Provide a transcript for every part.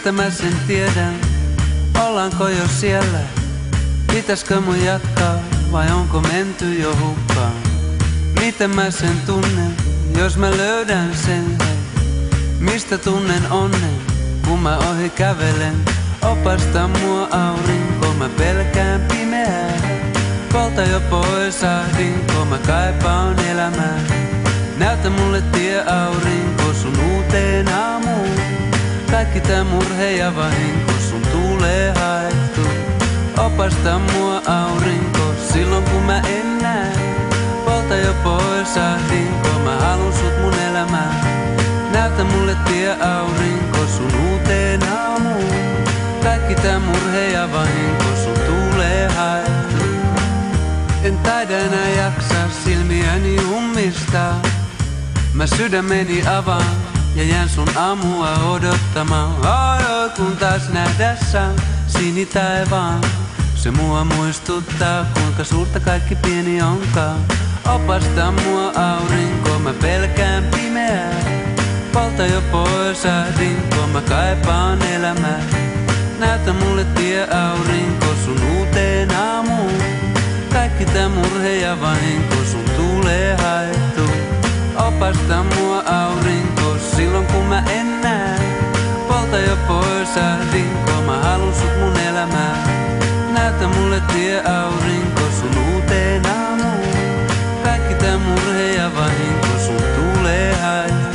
Mistä mä sen tiedän, ollaanko jo siellä? Pitäiskö mun jatkaa vai onko menty jo hukkaan? Miten mä sen tunnen, jos mä löydän sen? Mistä tunnen onnen, kun mä ohi kävelen? Opasta mua aurinko, mä pelkään pimeää. Polta jo pois ahdinko, mä kaipaan elämää. Näytä mulle tie aurinko sun uuteen aamuun. Kaikki tää murhe ja vahinko sun tuulee haettu. Opasta mua aurinko silloin kun mä en näe. Polta jo pois ahdinko, mä halun sut mun elämään. Näytä mulle tie aurinko sun uuteen aamuun. Kaikki tää murhe ja vahinko sun tuulee haettu. En taida enää jaksaa silmiäni ummistaa. Mä sydämeni avaan ja jään sun aamua odottamaan. Oi, kun taas nähdä saa sinitaivaan. Se mua muistuttaa, kuinka suurta kaikki pieni onkaan. Opasta mua aurinko, mä pelkään pimeää. Polta jo pois ahdinko, mä kaipaan elämää. Näytä mulle tie aurinko sun uuteen aamuun. Kaikki tää murhe ja vahinko sun tuulee haettu. Opasta mua aurinko silloin kun mä en näe. Polta jo pois ahdinko, mä halun sut mun elämään. Näytä mulle tie aurinko sun uuteen aamuun. Kaikki tää murhe ja vahinko sun tuulee haettu.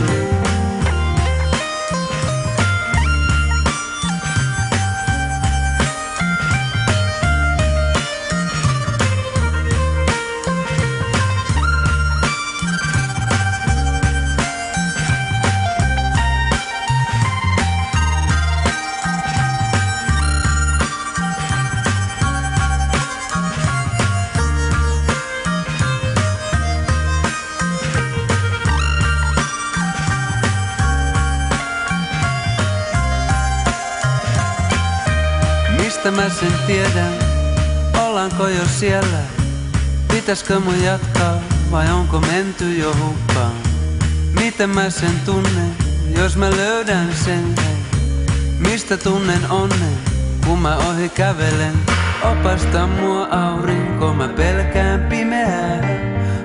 Mistä mä sen tiedän, ollaanko jo siellä? Pitäiskö mun jatkaa vai onko menty jo hukkaan? Miten mä sen tunnen, jos mä löydän sen? Mistä tunnen onnen, kun mä ohi kävelen? Opasta mua aurinko, mä pelkään pimeää.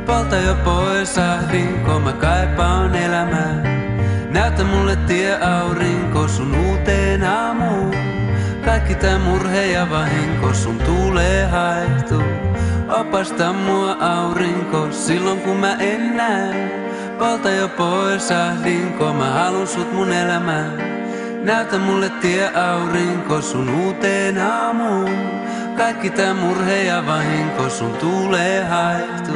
Polta jo pois ahdinko, mä kaipaan elämää. Näytä mulle tie aurinko sun uuteen aamuun. Kaikki tää murhe ja vahinko sun tuulee haettu. Opasta mua aurinko silloin kun mä en näe. Polta jo pois ahdinko, mä halun sut mun elämään. Näytä mulle tie aurinko sun uuteen aamuun. Kaikki tää murhe ja vahinko sun tuulee haettu.